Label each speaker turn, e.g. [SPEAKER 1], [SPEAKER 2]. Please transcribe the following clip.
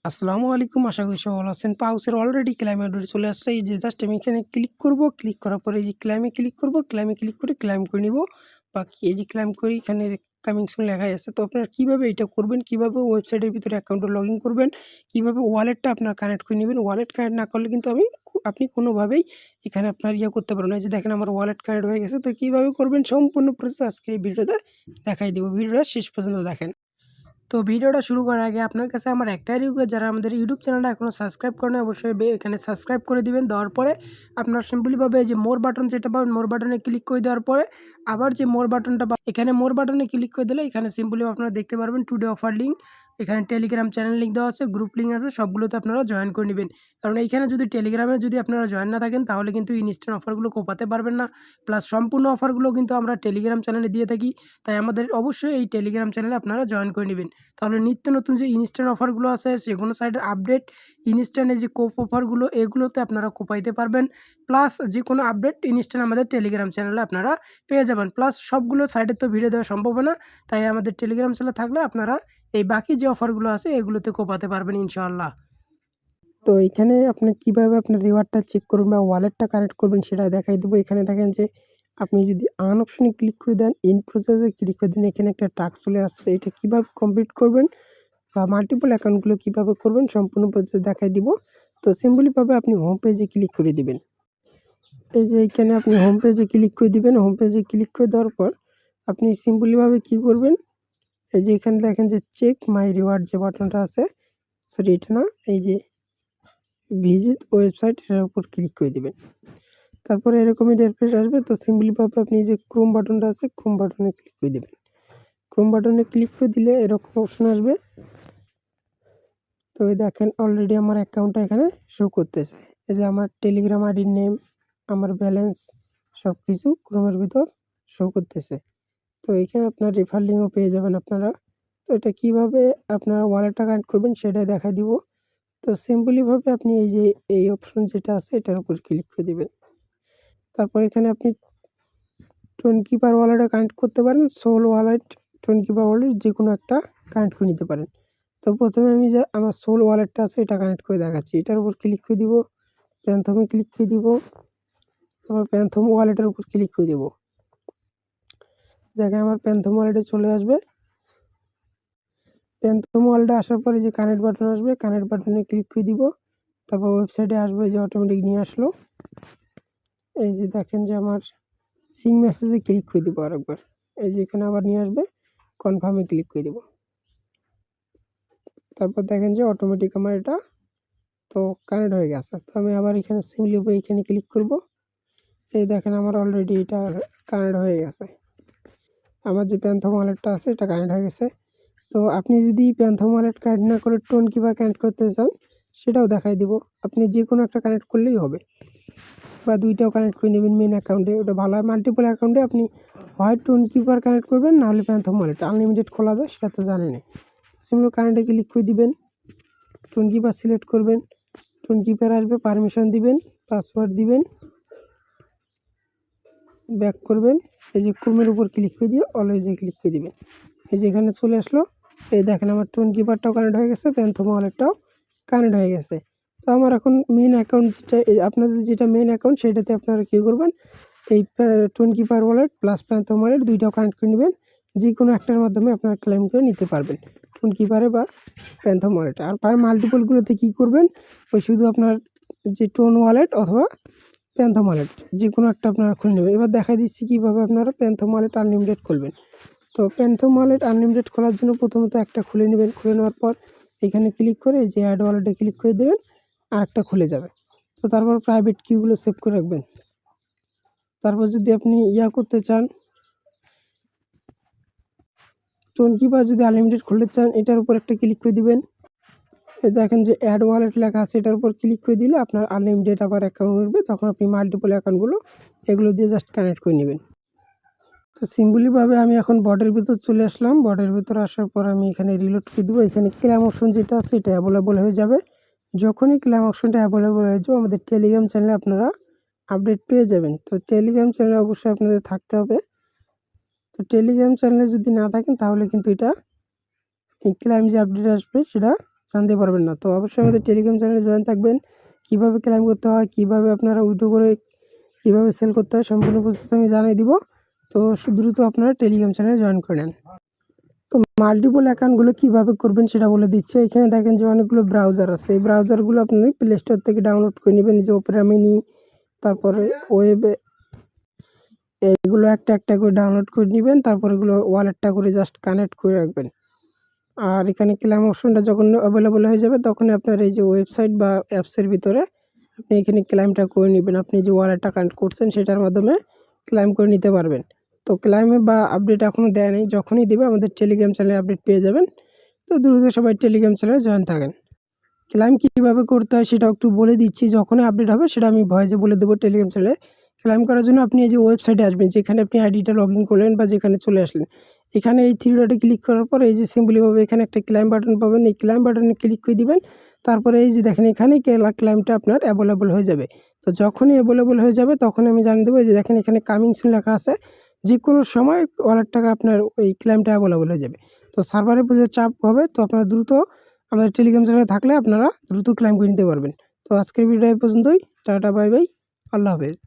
[SPEAKER 1] আসসালামু আলাইকুম। আশা করি সবাই ভালো আছেন। পাউচের অলরেডি ক্লাইম আপডেট চলে আসছে। এই যে জাস্ট আমি এখানে ক্লিক করব। ক্লিক করার পরে এই যে ক্লাইমে ক্লিক করব। ক্লাইমে ক্লিক করে ক্লাইম করে নিব। বাকি এই যে ক্লাইম করি এখানে কামিং সুন লেখাই আছে। তো আপনারা কিভাবে এটা করবেন, কিভাবে ওয়েবসাইটের ভিতরে অ্যাকাউন্টে লগইন করবেন, কিভাবে ওয়ালেটটা আপনারা কানেক্ট করে নিবেন। ওয়ালেট কানেক্ট না করলে কিন্তু আপনি কোনোভাবেই এখানে আপনার করতে পারবেন না। এই যে দেখেন আমার ওয়ালেট কানেক্ট হয়ে গেছে। তো কিভাবে করবেন সম্পূর্ণ প্রসেস আজকের এই ভিডিওতে দেখাই দেব। ভিডিওটা শেষ পর্যন্ত দেখেন। তো ভিডিওটা শুরু করার আগে আপনার কাছে আমার একটাই রিকোয়েস্ট, যারা আমাদের ইউটিউব চ্যানেলটা এখনও সাবস্ক্রাইব করেন অবশ্যই এখানে সাবস্ক্রাইব করে দিবেন। দেওয়ার পরে আপনার সিম্পলিভাবে যে মোর বাটন যেটা পাবেন, মোর বাটনে ক্লিক করে দেওয়ার পরে আবার যে মোর বাটনটা এখানে মোর বাটনে ক্লিক করে দিলে এখানে সিম্পলি আপনারা দেখতে পারবেন টুডে অফার লিঙ্ক। এখানে টেলিগ্রাম চ্যানেল লিঙ্ক দেওয়া আছে, গ্রুপ লিঙ্ক আছে, সবগুলোতে আপনারা জয়েন করে নেবেন। কারণ এইখানে যদি টেলিগ্রামে যদি আপনারা জয়েন না থাকেন তাহলে কিন্তু ইনস্ট্যান্ট অফারগুলো কোপাতে পারবেন না। প্লাস সম্পূর্ণ অফারগুলো কিন্তু আমরা টেলিগ্রাম চ্যানেলে দিয়ে থাকি। তাই আমাদের অবশ্যই এই টেলিগ্রাম চ্যানেলে আপনারা জয়েন করে নেবেন। তাহলে নিত্য নতুন যে ইনস্ট্যান্ট অফারগুলো আছে, যেকোনো সাইটের আপডেট, ইনস্ট্যান্ট এই যে কোপ অফারগুলো, এগুলোতে আপনারা কোপাইতে পারবেন। প্লাস যে কোনো আপডেট ইনস্ট্যান্ট আমাদের টেলিগ্রাম চ্যানেলে আপনারা পেয়ে যাবেন। প্লাস সবগুলো সাইটের তো ভিডিও দেওয়া সম্ভব না, তাই আমাদের টেলিগ্রাম চ্যানেল থাকলে আপনারা এই বাকি যে অফারগুলো আছে এগুলোতে কোপাতে পারবেন ইনশাআল্লাহ। তো এখানে আপনি কিভাবে আপনার রিওয়ার্ডটা চেক করবেন বা ওয়ালেটটা কানেক্ট করবেন সেটা দেখাই দেবো। এখানে দেখেন যে আপনি যদি আর্ন অপশনে ক্লিক করে দেন, ইন প্রসেসে ক্লিক করে দেন, এখানে একটা টাস্ক চলে আসছে। এটা কিভাবে কমপ্লিট করবেন বা মাল্টিপল অ্যাকাউন্টগুলো কিভাবে করবেন সম্পূর্ণ প্রসেস দেখাই দিব। তো সিম্পলিভাবে আপনি হোম পেজে ক্লিক করে দিবেন। এই যে এখানে আপনি হোম পেজে ক্লিক করে দিবেন। হোম পেজে ক্লিক করে দেওয়ার পর আপনি সিম্পলিভাবে কি করবেন, এই যে এখানে দেখেন যে চেক মাই রিওয়ার্ড যে বাটনটা আছে, সরি এটা না, এই যে ভিজিট ওয়েবসাইট, এটার উপর ক্লিক করে দিবেন। তারপরে এরকমই ইন্টারফেস আসবে। তো সিম্পলিভাবে আপনি যে ক্রোম বাটনটা আছে, ক্রোম বাটনে ক্লিক করে দিবেন। ক্রোম বাটনে ক্লিক করে দিলে এরকম অপশন আসবে। তো এই দেখেন অলরেডি আমার অ্যাকাউন্টটা এখানে শো করতেছে। এই যে আমার টেলিগ্রাম আইডির নেম, আমার ব্যালেন্স সব কিছু ক্রোমের ভিতর শো করতেছে। তো এখানে আপনার রেফার লিঙ্কও পেয়ে যাবেন আপনারা। তো এটা কীভাবে আপনারা ওয়ালেটটা কানেক্ট করবেন সেটাই দেখাই দিব। তো সিম্পলিভাবে আপনি এই যে এই অপশন যেটা আছে এটার উপর ক্লিক করে দিবেন। তারপর এখানে আপনি টোনকিপার ওয়ালেটে কানেক্ট করতে পারেন, সোল ওয়ালেট, টোনকিপার ওয়ালেট যে কোনো একটা কানেক্ট করে নিতে পারেন। তো প্রথমে আমি যে আমার সোল ওয়ালেটটা আছে এটা কানেক্ট করে দেখাচ্ছি। এটার উপর ক্লিক করে দিব, প্যান্থমে ক্লিক করে দিব, তারপর প্যান্থম ওয়ালেটের উপর ক্লিক করে দিব। দেখেন আমার প্যান্থম ওয়ালেটে চলে আসবে। প্যান্থম ওয়ালেটে আসার পরে যে কানেক্ট বাটন আসবে, কানেক্ট বাটনে ক্লিক করে দিব। তারপর ওয়েবসাইটে আসবে, যে অটোমেটিক নিয়ে আসলো। এই যে দেখেন যে আমার সিং মেসেজে ক্লিক করে দিব আরেকবার। এই যে এখানে আবার নিয়ে আসবে, কনফার্মে ক্লিক করে দিব। তারপর দেখেন যে অটোমেটিক আমার এটা তো কানেক্ট হয়ে গেছে। তো আমি আবার এখানে সিম্পলি এখানে ক্লিক করব। এই দেখেন আমার অলরেডি এটা কানেক্ট হয়ে গেছে। আমার যে প্যান্থম ওয়ালেটটা আছে এটা কানেক্ট হয়ে গেছে। তো আপনি যদি প্যান্থম ওয়ালেট কানেক্ট না করে টোন কিভাবে কানেক্ট করতে চান সেটাও দেখাই দিব। আপনি যে কোনো একটা কানেক্ট করলেই হবে, বা দুইটাও কানেক্ট করে নেবেন মেন অ্যাকাউন্টে, ওটা ভালো হয়। মাল্টিপল অ্যাকাউন্টে আপনি হয় টোন কিপার কানেক্ট করবেন, নাহলে প্যান্থম ওয়ালেট আনলিমিটেড খোলা যায়, সেটা তো জানেনই। সিম্পল কানেক্টে ক্লিক করে দিবেন, টোন কিপার সিলেক্ট করবেন, টোন কিপার আসবে, পারমিশন দিবেন, পাসওয়ার্ড দিবেন, ব্যাক করবেন। এই যে ক্রোমের উপর ক্লিক করে দিয়ে অলওয়েজে ক্লিক করে দিবেন। এই যে এখানে চলে আসলো। এই দেখেন আমার টোন কিপারটাও কানেক্ট হয়ে গেছে, প্যান্থম ওয়ালেটটাও কানেক্ট হয়ে গেছে। তো আমার এখন মেন অ্যাকাউন্ট যেটা, আপনাদের যেটা মেন অ্যাকাউন্ট সেটাতে আপনারা কী করবেন, এই tone keeper wallet plus phantom wallet দুইটাও কানেক্ট করে নেবেন। যে কোনো একটার মাধ্যমে আপনারা ক্লেম করে নিতে পারবেন, টোন কিপারে বা প্যান্থম ওয়ালেটে। আর মাল্টিপলগুলোতে কী করবেন, ওই শুধু আপনার যে টোন ওয়ালেট অথবা প্যান্থম ওয়ালেট যে কোনো একটা আপনারা খুলে নেবেন। এবার দেখাই দিচ্ছি কীভাবে আপনারা প্যান্থম ওয়ালেট আনলিমিটেড খুলবেন। তো প্যান্থম ওয়ালেট আনলিমিটেড খোলার জন্য প্রথমত একটা খুলে নেবেন। খুলে নেওয়ার পর এখানে ক্লিক করে যে অ্যাড ওয়ালেটে ক্লিক করে দেবেন, আরেকটা খুলে যাবে। তো তারপর প্রাইভেট কিগুলো সেভ করে রাখবেন। তারপর যদি আপনি করতে চান, টোন কিপার যদি আনলিমিটেড খুলতে চান, এটার উপর একটা ক্লিক করে দিবেন। দেখেন যে অ্যাড ওয়ালেট লেখা আছে, এটার উপর ক্লিক করে দিলে আপনার আনলিমিটেড আবার অ্যাকাউন্ট উঠবে। তখন আপনি মাল্টিপল অ্যাকাউন্টগুলো এগুলো দিয়ে জাস্ট কানেক্ট করে নেবেন। তো সিম্পলিভাবে আমি এখন বটের ভিতর চলে আসলাম। বটের ভিতর আসার পর আমি এখানে রিলোড করে দেবো। এখানে ক্লেম অপশন যেটা আছে এটা অ্যাভেলেবল হয়ে যাবে। যখনই ক্লেম অপশনটা অ্যাভেলেবল হয়ে যাবে আমাদের টেলিগ্রাম চ্যানেলে আপনারা আপডেট পেয়ে যাবেন। তো টেলিগ্রাম চ্যানেলে অবশ্যই আপনাদের থাকতে হবে। তো টেলিগ্রাম চ্যানেলে যদি না থাকেন তাহলে কিন্তু এটা ক্লেম যে আপডেট আসবে সেটা জানতে পারবেন না। তো অবশ্যই আমাদের টেলিগ্রাম চ্যানেলে জয়েন থাকবেন। কীভাবে ক্লেম করতে হয়, কীভাবে আপনারা উইথড্র করে কীভাবে সেল করতে হয় সম্পূর্ণ প্রসেস আমি জানিয়ে দিব। তো দ্রুত আপনারা টেলিগ্রাম চ্যানেলে জয়েন করে নেন। তো মাল্টিপল অ্যাকাউন্টগুলো কীভাবে করবেন সেটা বলে দিচ্ছে। এখানে দেখেন যে অনেকগুলো ব্রাউজার আছে। এই ব্রাউজারগুলো আপনি প্লে স্টোর থেকে ডাউনলোড করে নেবেন। যে ওপেরা মিনি, তারপরে ওয়েবে, এইগুলো একটা একটা করে ডাউনলোড করে নেবেন। তারপর এগুলো ওয়ালেটটা করে জাস্ট কানেক্ট করে রাখবেন। আর এখানে ক্লেম অপশনটা যখন অ্যাভেলেবল হয়ে যাবে তখন আপনার এই যে ওয়েবসাইট বা অ্যাপসের ভিতরে আপনি এখানে ক্লেমটা করে নেবেন। আপনি যে ওয়ালেটটা কানেক্ট করছেন সেটার মাধ্যমে ক্লেম করে নিতে পারবেন। তো ক্লেমে বা আপডেট এখনও দেয় নেই, যখনই দেবে আমাদের টেলিগ্রাম চ্যানেলে আপডেট পেয়ে যাবেন। তো দ্রুত সবাই টেলিগ্রাম চ্যানেলে জয়েন থাকেন। ক্লেম কীভাবে করতে হয় সেটাও একটু বলে দিচ্ছি, যখনই আপডেট হবে সেটা আমি ভয়েসে বলে দেবো টেলিগ্রাম চ্যানেলে। ক্লেম করার জন্য আপনি এই যে ওয়েবসাইটে আসবেন, যেখানে আপনি আইডিটা লগ ইন করলেন বা যেখানে চলে আসলেন, এখানে এই থ্রি ডটে ক্লিক করার পর এই যে সিম্পলিভাবে এখানে একটা ক্লেম বাটন পাবেন। এই ক্লেম বাটনে ক্লিক করে দিবেন। তারপরে এই যে দেখেন এখানেই ক্লেমটা আপনার অ্যাভেলেবল হয়ে যাবে। তো যখনই অ্যাভেলেবল হয়ে যাবে তখন আমি জানিয়ে দেবো। এই যে দেখেন এখানে কামিং সুন লেখা আছে, যে কোনো সময় ওয়ালেট টাকা আপনার ওই ক্লেমটা অ্যাভেলেবল হয়ে যাবে। তো সার্ভারে প্রচুর চাপ হবে, তো আপনারা দ্রুত আমাদের টেলিগ্রাম চ্যানেলে থাকলে আপনারা দ্রুত ক্লেম করে নিতে পারবেন। তো আজকের ভিডিও এই পর্যন্তই। টাটা, বাই বাই, আল্লাহ হাফেজ।